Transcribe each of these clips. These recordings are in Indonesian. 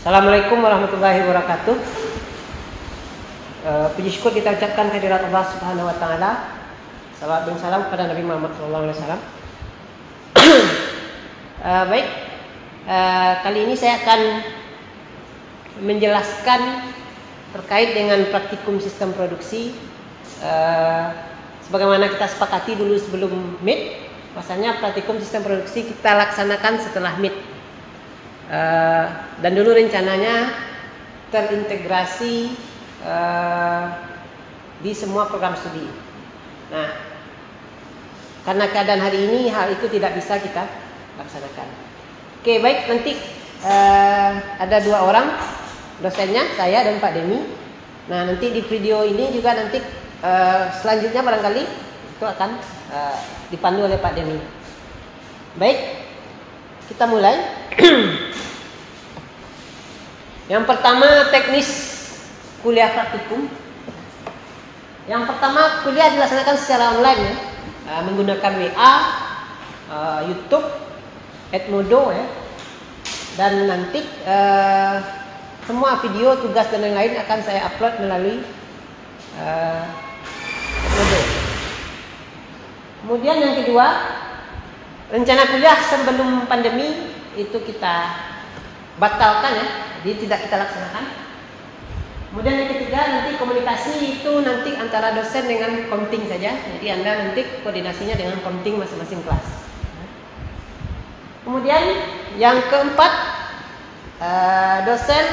Assalamualaikum warahmatullahi wabarakatuh. Puji syukur kita ucapkan kehadirat Allah Subhanahu wa taala. Salawat dan salam kepada Nabi Muhammad SAW. Baik, kali ini saya akan menjelaskan terkait dengan praktikum sistem produksi. Sebagaimana kita sepakati dulu sebelum meet, bahasanya praktikum sistem produksi kita laksanakan setelah meet. Dan dulu rencananya terintegrasi di semua program studi. Nah, karena keadaan hari ini hal itu tidak bisa kita laksanakan. Oke, baik, nanti ada dua orang dosennya, saya dan Pak Demi. Nah, nanti di video ini juga nanti selanjutnya barangkali itu akan dipandu oleh Pak Demi. Baik, kita mulai. Yang pertama, teknis kuliah praktikum. Yang pertama, kuliah dilaksanakan secara online ya, menggunakan WA, YouTube, Edmodo ya, dan nanti semua video, tugas dan lain-lain akan saya upload melalui Edmodo. Kemudian yang kedua, rencana kuliah sebelum pandemi itu kita batalkan ya, jadi tidak kita laksanakan. Kemudian yang ketiga, nanti komunikasi itu nanti antara dosen dengan komting saja. Jadi Anda nanti koordinasinya dengan komting masing-masing kelas. Kemudian yang keempat, dosen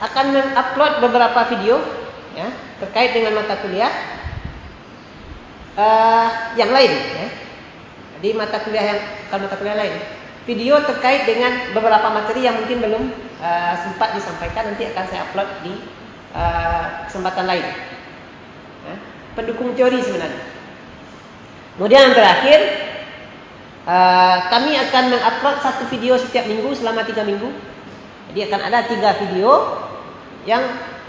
akan mengupload beberapa video ya, terkait dengan mata kuliah yang lain ya. Jadi mata kuliah lain, video terkait dengan beberapa materi yang mungkin belum sempat disampaikan, nanti akan saya upload di kesempatan lain ya, pendukung teori sebenarnya. Kemudian yang terakhir, kami akan mengupload satu video setiap minggu selama 3 minggu. Jadi akan ada 3 video yang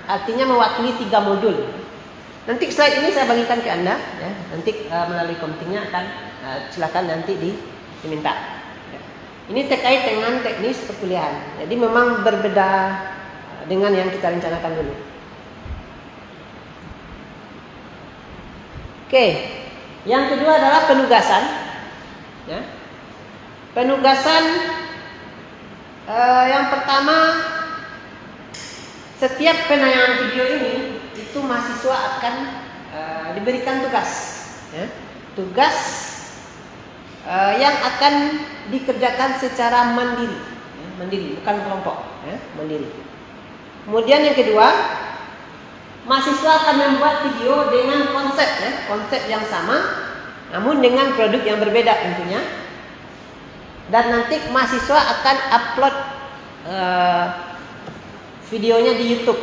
artinya mewakili 3 modul. Nanti slide ini saya bagikan ke Anda ya. Nanti melalui komtingnya akan silakan nanti diminta ya. Ini terkait dengan teknis perkuliahan. Jadi memang berbeda dengan yang kita rencanakan dulu. Oke, yang kedua adalah penugasan ya. Penugasan yang pertama, setiap penayangan video ini itu mahasiswa akan diberikan tugas ya. Tugas yang akan dikerjakan secara mandiri ya. Mandiri, bukan kelompok ya. Mandiri. Kemudian yang kedua, mahasiswa akan membuat video dengan konsep ya, konsep yang sama namun dengan produk yang berbeda tentunya. Dan nanti mahasiswa akan upload videonya di YouTube.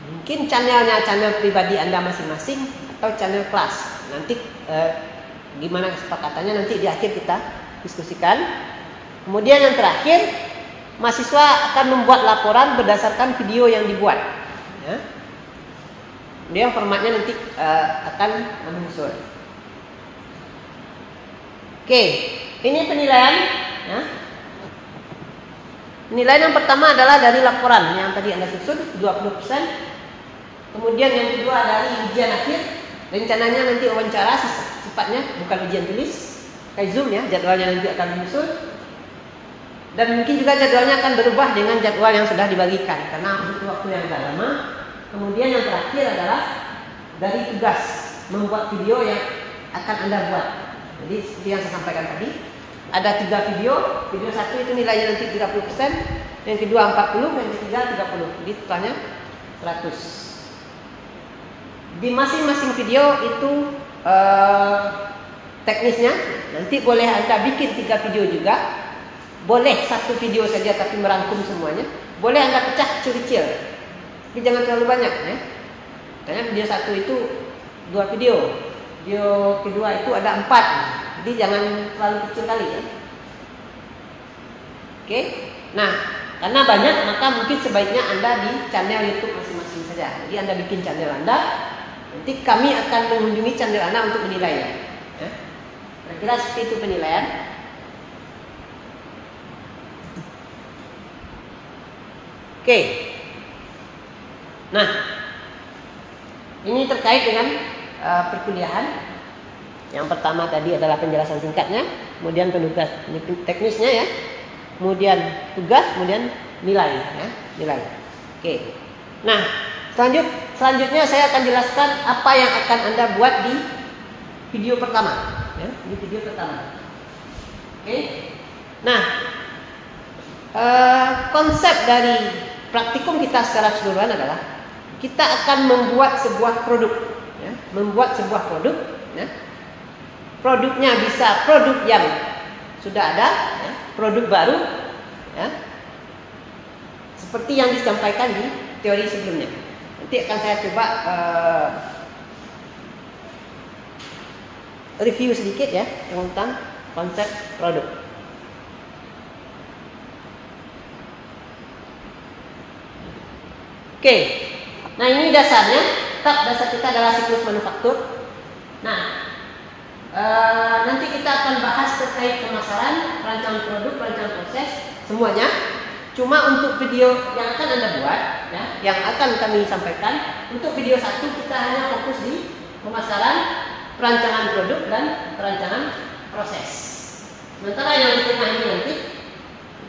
Mungkin channel pribadi Anda masing-masing atau channel kelas. Nanti gimana kesepakatannya nanti di akhir kita diskusikan. Kemudian yang terakhir, mahasiswa akan membuat laporan berdasarkan video yang dibuat ya. Kemudian formatnya nanti akan menyusul. Oke, ini penilaian ya. Penilaian yang pertama adalah dari laporan yang tadi Anda susun 20%. Kemudian yang kedua dari ujian akhir. Rencananya nanti wawancara sifatnya bukan ujian tulis, kayak Zoom ya, jadwalnya nanti akan menyusul. Dan mungkin juga jadwalnya akan berubah dengan jadwal yang sudah dibagikan karena butuh waktu yang agak lama. Kemudian yang terakhir adalah dari tugas membuat video yang akan Anda buat. Jadi seperti yang saya sampaikan tadi, ada 3 video. Video 1 itu nilainya nanti 30%, yang kedua 40%, yang ketiga 30%. Jadi totalnya 100%. Di masing-masing video itu teknisnya nanti boleh Anda bikin 3 video juga. Boleh 1 video saja tapi merangkum semuanya. Boleh Anda pecah kecil-kecil, tapi jangan terlalu banyak ya. Karena video 1 itu 2 video, video kedua itu ada 4, jadi jangan terlalu kecil kali ya. Oke, nah karena banyak maka mungkin sebaiknya Anda di channel YouTube masing-masing saja. Jadi Anda bikin channel Anda, nanti kami akan mengunjungi channel Anda untuk menilai ya. Kira-kira seperti itu penilaian. Oke. Nah, ini terkait dengan perkuliahan. Yang pertama tadi adalah penjelasan singkatnya, kemudian penugas teknisnya ya, kemudian tugas, kemudian nilai ya, nilai. Oke. Nah, selanjutnya saya akan jelaskan apa yang akan Anda buat di video pertama ya, di video pertama. Oke. Nah, konsep dari praktikum kita secara keseluruhan adalah kita akan membuat sebuah produk ya, membuat sebuah produk ya. Produknya bisa produk yang sudah ada ya, produk baru ya, seperti yang disampaikan di teori sebelumnya. Nanti akan saya coba review sedikit ya tentang konsep produk. Oke, nah ini dasarnya. Dasar kita adalah siklus manufaktur. Nah, nanti kita akan bahas terkait pemasaran, perancangan produk, perancangan proses, semuanya. Cuma untuk video yang akan Anda buat, ya, yang akan kami sampaikan, untuk video 1 kita hanya fokus di pemasaran, perancangan produk, dan perancangan proses. Sementara yang di tengah ini nanti,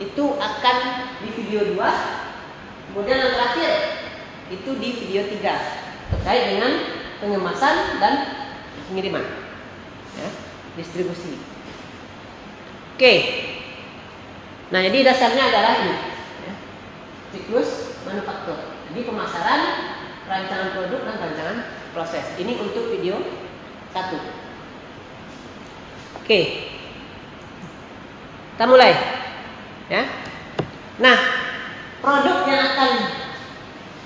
itu akan di video 2, kemudian yang terakhir, itu di video 3, terkait dengan pengemasan dan pengiriman. Ya, distribusi. Oke. Nah, jadi dasarnya adalah ini ya, siklus manufaktur. Jadi pemasaran, perancangan produk, dan perancangan proses. Ini untuk video 1. Oke. Kita mulai ya. Nah, produk yang akan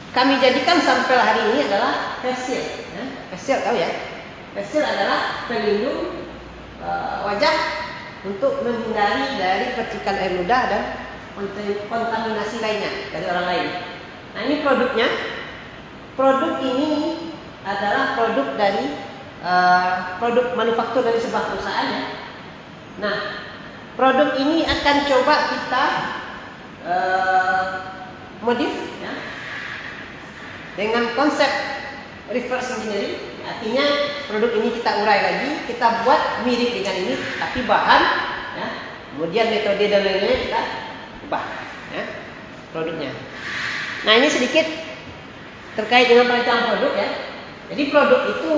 kami jadikan sampel hari ini adalah face shield ya. Face shield tahu ya? Face shield adalah pelindung wajah untuk menghindari dari percikan air ludah dan kontaminasi lainnya dari orang lain. Nah, ini produknya. Produk ini adalah produk dari produk manufaktur dari sebuah perusahaan ya. Nah, produk ini akan coba kita modif ya, dengan konsep reverse engineering. Artinya produk ini kita urai lagi, kita buat mirip dengan ini, tapi bahan, ya, kemudian metode dan lain-lainnya kita ubah, ya, produknya. Nah, ini sedikit terkait dengan perancangan produk ya. Jadi produk itu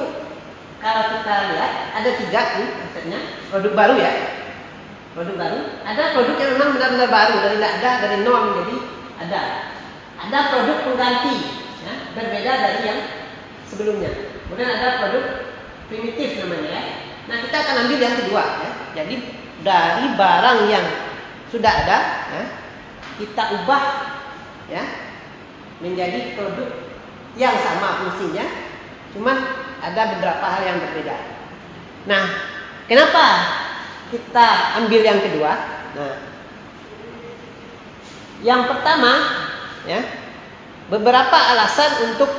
kalau kita lihat ada 3 nih konsepnya, produk baru ya, produk baru. Ada produk yang memang benar-benar baru, dari tidak ada, dari nol menjadi ada. Ada produk pengganti, ya, berbeda dari yang sebelumnya. Kemudian ada produk primitif namanya ya. Nah, kita akan ambil yang kedua ya. Jadi dari barang yang sudah ada ya, kita ubah ya menjadi produk yang sama fungsinya, cuman ada beberapa hal yang berbeda. Nah, kenapa kita ambil yang kedua? Nah, yang pertama ya, beberapa alasan untuk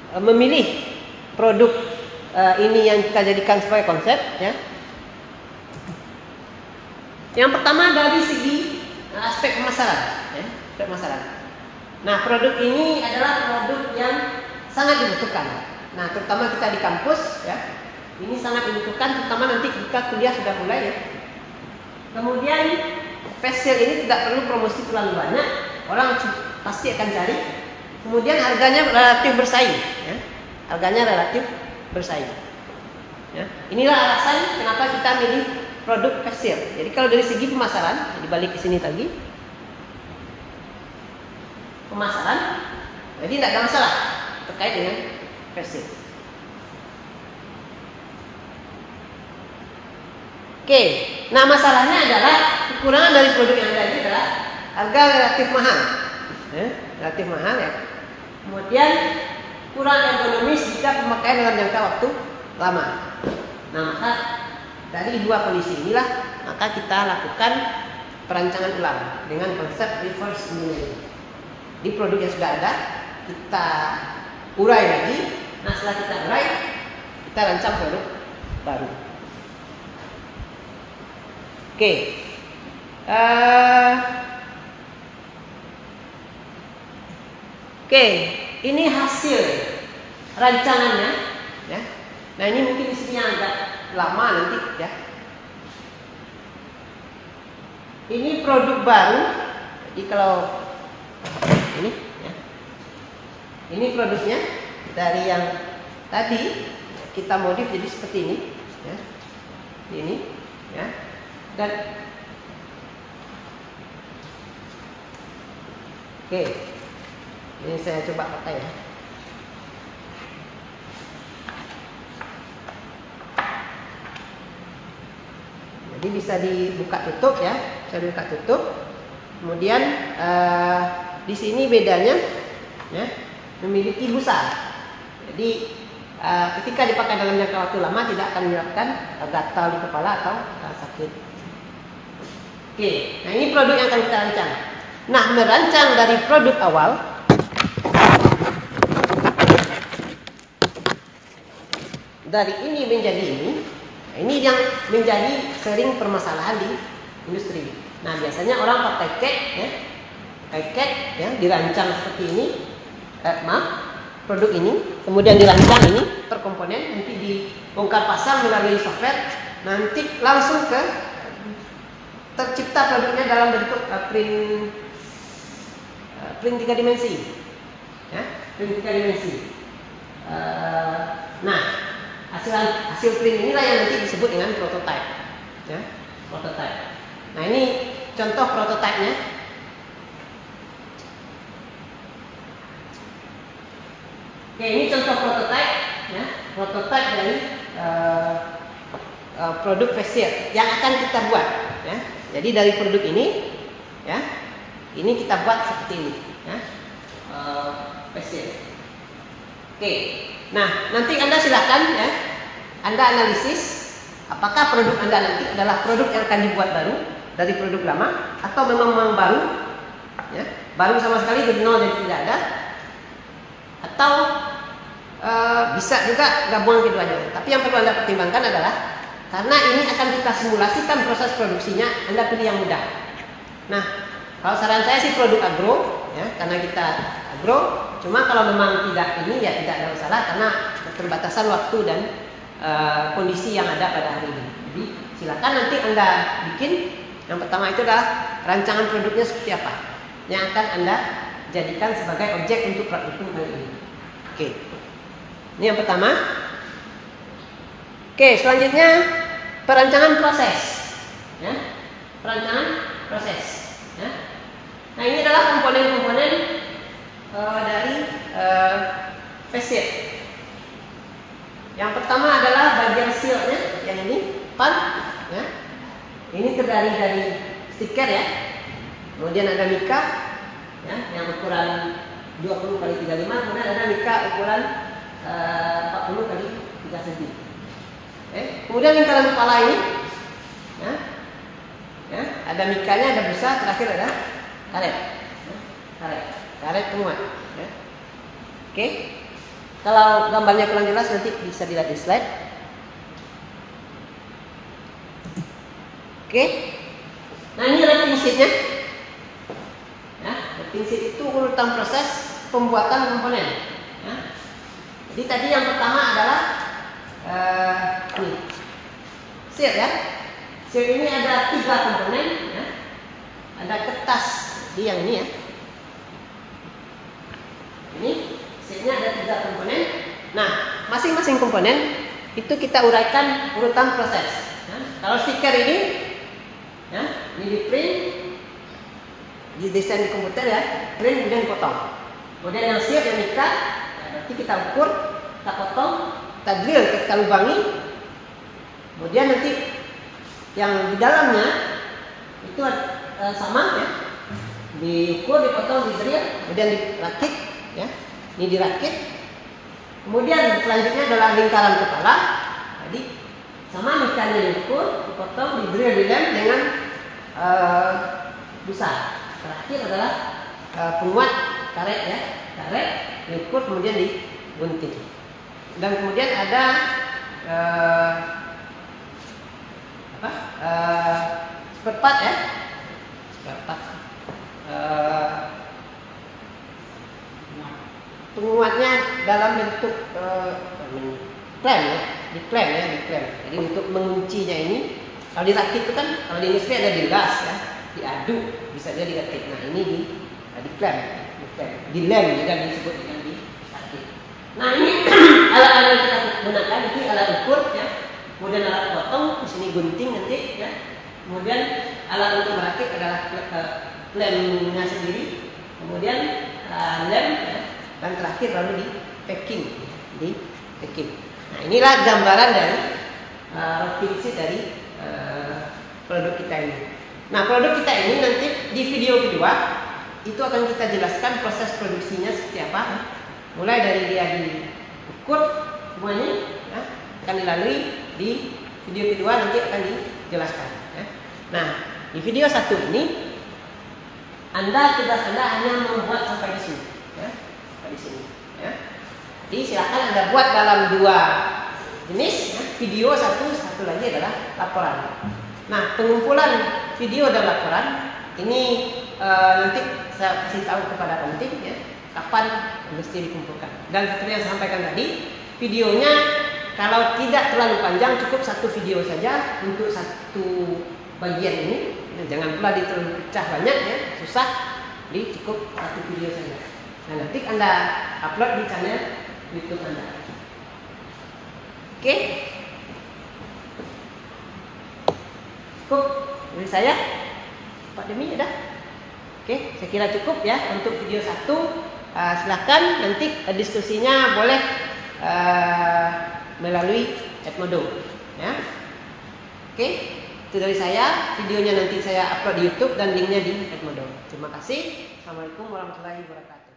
memilih produk ini yang kita jadikan sebagai konsep ya. Yang pertama dari segi aspek pemasaran ya, aspek pemasaran. Nah, produk ini adalah produk yang sangat dibutuhkan. Nah, terutama kita di kampus ya, ini sangat dibutuhkan, terutama nanti jika kuliah sudah mulai ya. Kemudian face shield ini tidak perlu promosi terlalu banyak, orang pasti akan cari. Kemudian harganya relatif bersaing ya. Harganya relatif bersaing ya. Inilah alasan kenapa kita milih produk face shield. Jadi kalau dari segi pemasaran, dibalik ke sini tadi, pemasaran, jadi tidak ada masalah terkait dengan face shield. Oke, nah masalahnya adalah kekurangan dari produk yang ada ini adalah harga relatif mahal ya, relatif mahal ya. Kemudian kurang ekonomis jika pemakaian dalam jangka waktu lama. Nah, maka dari dua kondisi inilah maka kita lakukan perancangan ulang dengan konsep reverse engineering. Di produk yang sudah ada kita urai lagi. Nah, setelah kita urai, kita rancang produk baru. Oke. Oke, ini hasil rancangannya, ya. Nah ini mungkin isinya agak lama nanti, ya. Ini produk baru. Jadi kalau ini, ya. Ini produknya dari yang tadi kita modif jadi seperti ini, ya. Ini, ya. Dan oke, ini saya coba pakai, ya. Jadi bisa dibuka tutup, ya, bisa dibuka tutup. Kemudian di sini bedanya, ya, memiliki busa. Jadi ketika dipakai dalam jangka waktu lama tidak akan menyebabkan gatal di kepala atau sakit. Oke, nah ini produk yang akan kita rancang. Nah, merancang dari produk awal, dari ini menjadi ini. Nah, ini yang menjadi sering permasalahan di industri. Nah, biasanya orang pakai CAD, ya, pakai CAD, ya, dirancang seperti ini. Produk ini, kemudian dirancang ini per komponen, nanti dibongkar pasang melalui software, nanti langsung ke tercipta produknya dalam bentuk print 3 dimensi, ya, print 3 dimensi. Nah, hasil print inilah yang nanti disebut dengan prototype, ya, prototype. Nah ini contoh prototipenya. Oke, ini contoh prototype, ya, prototype dari produk face shield yang akan kita buat, ya. Jadi dari produk ini, ya, ini kita buat seperti ini, ya, face shield. Oke, nah nanti Anda silakan, ya, Anda analisis apakah produk Anda nanti adalah produk yang akan dibuat baru dari produk lama atau memang baru, ya, baru sama sekali dari nol dan tidak ada. Atau bisa juga gabungan keduanya. Tapi yang perlu Anda pertimbangkan adalah karena ini akan kita simulasikan proses produksinya, Anda pilih yang mudah. Nah, kalau saran saya sih produk agro, ya, karena kita agro. Cuma kalau memang tidak ini, ya tidak ada masalah karena keterbatasan waktu dan kondisi yang ada pada hari ini. Jadi silakan nanti Anda bikin. Yang pertama itu adalah rancangan produknya seperti apa yang akan Anda jadikan sebagai objek untuk praktikum kali ini. Oke, ini yang pertama. Oke, selanjutnya perancangan proses, ya, perancangan proses, ya. Nah ini adalah komponen-komponen dari face shield. Yang pertama adalah bagian shieldnya, yang ini pan, ya. Ini terdiri dari stiker, ya. Kemudian ada mika, ya, yang ukuran 20 x 35, kemudian ada mika ukuran 40 x 3 cm. Kemudian lingkaran kepala ini, ya, ya, ada mikanya, ada busa, terakhir ada karet, ya, karet penguat, ya. Oke, kalau gambarnya kurang jelas nanti bisa dilihat di slide. Oke, nah ini wrapping sheetnya. Wrapping sheet itu urutan proses pembuatan komponen, ya. Jadi tadi yang pertama adalah ini sheet, ya. Sheet ini ada 3 komponen, ya. Ada kertas di yang ini, ya. Ini sheetnya ada 3 komponen. Nah, masing-masing komponen itu kita uraikan urutan proses, ya. Kalau stiker ini, ya, ini di print, didesain di komputer, ya, print kemudian dipotong. Kemudian yang sheet, yang mika, ya, berarti kita ukur, kita potong, kita drill, kita lubangi. Kemudian nanti yang di dalamnya itu sama, ya, diukur, dipotong, di drill, kemudian dirakit, ya. Ini dirakit. Kemudian selanjutnya adalah lingkaran kepala. Jadi sama mikanya diukur, dipotong, di drill, dilem dengan busa. Terakhir adalah penguat karet, ya, karet diukur kemudian digunting. Dan kemudian ada spare part, ya, spare part, penguatnya dalam bentuk klem ya, di klem ya, di klem. Jadi untuk menguncinya ini, kalau dirakit itu kan, kalau di industri ada dilas ya, diaduk bisa jadi dirakit. Nah ini di klem, di lem juga disebut dengan dirakit. Nah ini alat-alat yang kita gunakan ini alat ukur ya, kemudian alat potong, di sini gunting nanti ya, kemudian alat untuk merakit adalah klemnya sendiri, kemudian lem ya, dan terakhir lalu di packing. Nah inilah gambaran dari roti dari produk kita ini. Nah produk kita ini nanti di video kedua itu akan kita jelaskan proses produksinya seperti apa, mulai dari dia diukur semuanya ya, akan dilalui di video kedua nanti akan dijelaskan ya. Nah di video satu ini tugas Anda hanya membuat sampai di sini ya, sampai di sini ya. Jadi silakan Anda buat dalam dua jenis ya. Video satu lagi adalah laporan. Nah pengumpulan video dan laporan ini nanti saya kasih tahu kepada penting ya, kapan mesti dikumpulkan. Dan seperti yang saya sampaikan tadi, videonya kalau tidak terlalu panjang cukup satu video saja untuk satu bagian ini. Nah, jangan pula dipecah banyak ya, susah. Jadi cukup satu video saja. Nah nanti Anda upload di channel YouTube Anda. Oke? Cukup dari saya, Pak Demi ada? Oke, saya kira cukup ya untuk video satu. Silahkan nanti diskusinya boleh melalui Edmodo ya. Oke, itu dari saya. Videonya nanti saya upload di YouTube dan linknya di Edmodo. Terima kasih. Assalamualaikum warahmatullahi wabarakatuh.